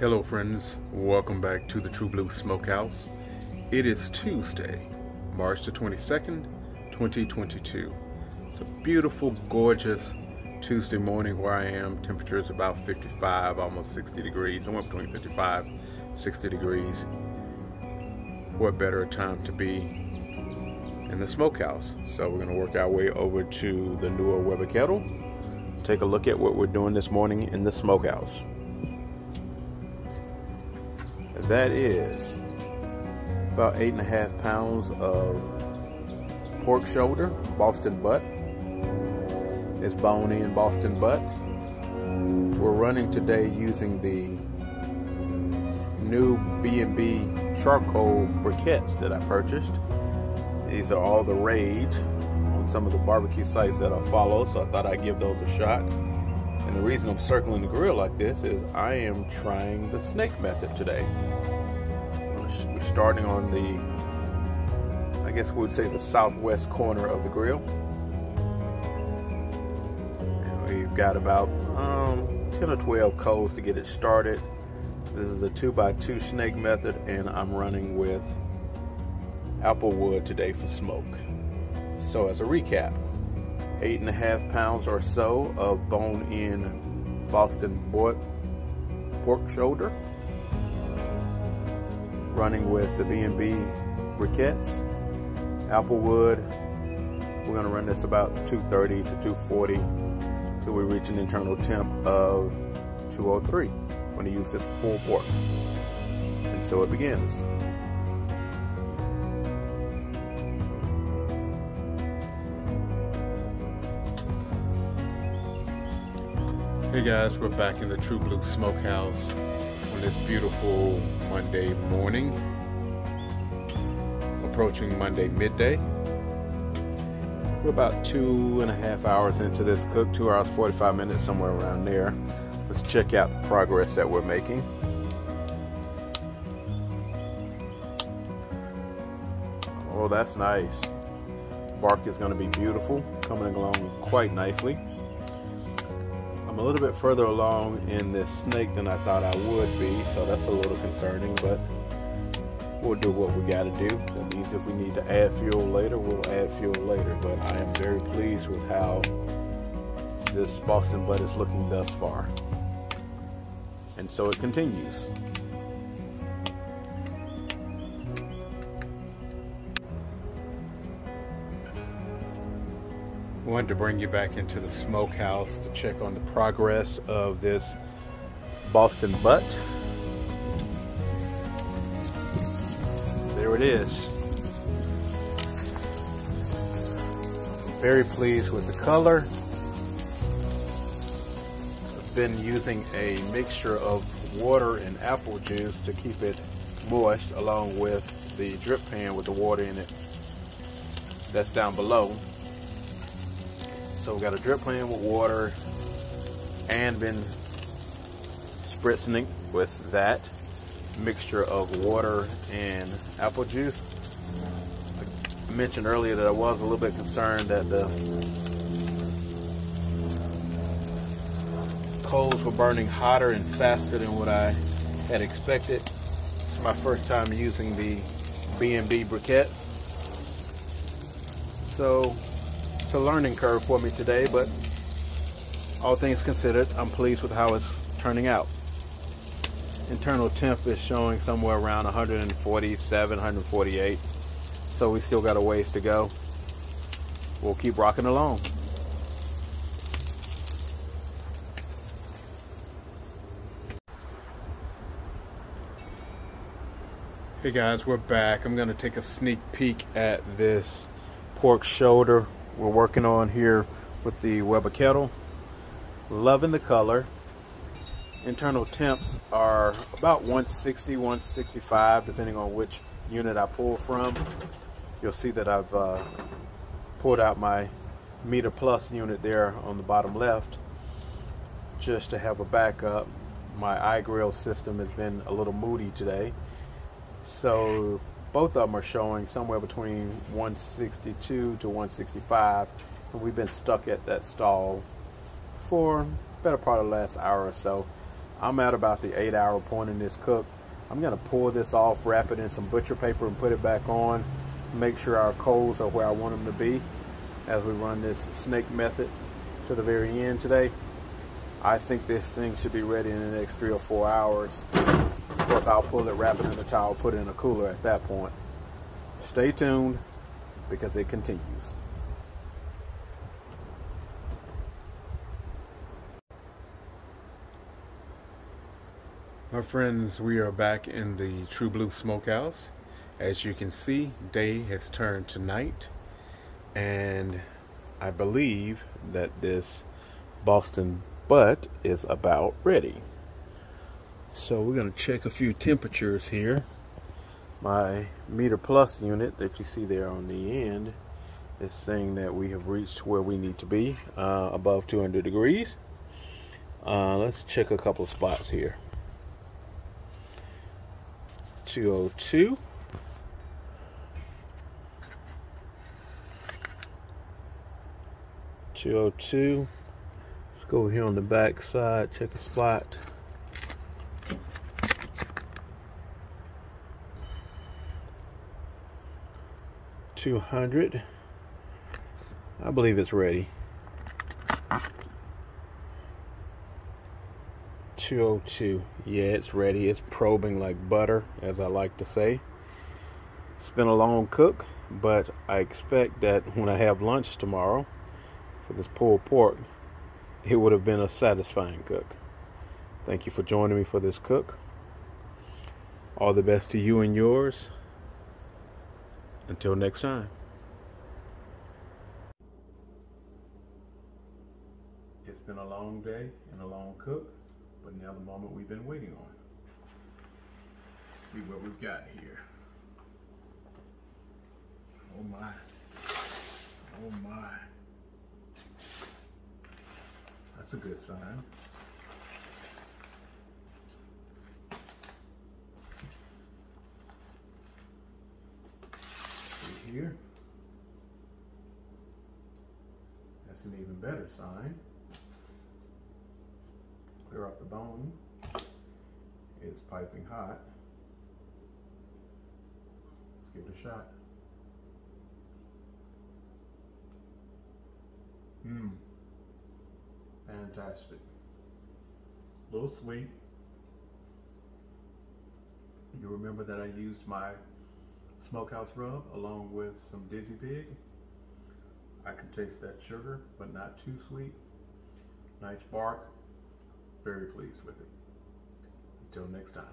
Hello friends, welcome back to the True Blue Smokehouse. It is Tuesday, March the 22nd, 2022. It's a beautiful, gorgeous Tuesday morning where I am. Temperature is about 55, almost 60 degrees, somewhere between 55 and 60 degrees. What better time to be in the smokehouse? So we're going to work our way over to the newer Weber Kettle. Take a look at what we're doing this morning in the smokehouse. That is about 8.5 pounds of pork shoulder, Boston butt. It's bone-in Boston butt. We're running today using the new B&B charcoal briquettes that I purchased. These are all the rage on some of the barbecue sites that I follow, so I thought I'd give those a shot. And the reason I'm circling the grill like this is I am trying the snake method today. We're starting on the, I guess we would say the southwest corner of the grill. And we've got about 10 or 12 coals to get it started. This is a 2x2 snake method, and I'm running with apple wood today for smoke. So as a recap, 8.5 pounds or so of bone-in Boston pork shoulder, running with the B&B briquettes, apple wood. We're going to run this about 230 to 240 till we reach an internal temp of 203. I'm going to use this pulled pork. And so it begins. Hey guys, we're back in the True Blue Smokehouse on this beautiful Monday morning, approaching Monday midday. We're about 2.5 hours into this cook, 2 hours 45 minutes, somewhere around there. Let's check out the progress that we're making. Oh, that's nice. Bark is going to be beautiful, coming along quite nicely. I'm a little bit further along in this snake than I thought I would be, so that's a little concerning, but we'll do what we got to do. That means if we need to add fuel later, we'll add fuel later, but I am very pleased with how this Boston butt is looking thus far. And so it continues. Wanted to bring you back into the smokehouse to check on the progress of this Boston butt. There it is. Very pleased with the color. I've been using a mixture of water and apple juice to keep it moist, along with the drip pan with the water in it that's down below. So we got a drip pan with water and been spritzing it with that mixture of water and apple juice. I mentioned earlier that I was a little bit concerned that the coals were burning hotter and faster than what I had expected. It's my first time using the B&B briquettes. So it's a learning curve for me today, but all things considered, I'm pleased with how it's turning out. Internal temp is showing somewhere around 147, 148, so we still got a ways to go. We'll keep rocking along. Hey guys, we're back. I'm going to take a sneak peek at this pork shoulder we're working on here with the Weber Kettle. Loving the color. Internal temps are about 160, 165, depending on which unit I pull from. You'll see that I've pulled out my meter plus unit there on the bottom left just to have a backup. My iGrill system has been a little moody today, so both of them are showing somewhere between 162 to 165, and we've been stuck at that stall for the better part of the last hour or so. I'm at about the 8-hour point in this cook. I'm going to pull this off, wrap it in some butcher paper and put it back on. Make sure our coals are where I want them to be as we run this snake method to the very end today. I think this thing should be ready in the next 3 or 4 hours. Of course, I'll pull it, wrap it in a towel, put it in a cooler at that point. Stay tuned because it continues. My friends, we are back in the True Blue Smokehouse. As you can see, day has turned to night, and I believe that this Boston butt is about ready. So we're going to check a few temperatures here. My meter plus unit that you see there on the end is saying that we have reached where we need to be, above 200 degrees. Let's check a couple of spots here. 202. 202. Let's go over here on the back side, check a spot. 200. I believe it's ready. 202. Yeah, it's ready. It's probing like butter, as I like to say. It's been a long cook, but I expect that when I have lunch tomorrow for this pulled pork, it would have been a satisfying cook. Thank you for joining me for this cook. All the best to you and yours. Until next time. It's been a long day and a long cook, but now the moment we've been waiting on. Let's see what we've got here. Oh my. Oh my. That's a good sign. See here. That's an even better sign. Clear off the bone. It's piping hot. Let's give it a shot. Fantastic. A little sweet. You remember that I used my smokehouse rub along with some Dizzy Pig. I can taste that sugar, but not too sweet. Nice bark. Very pleased with it. Until next time.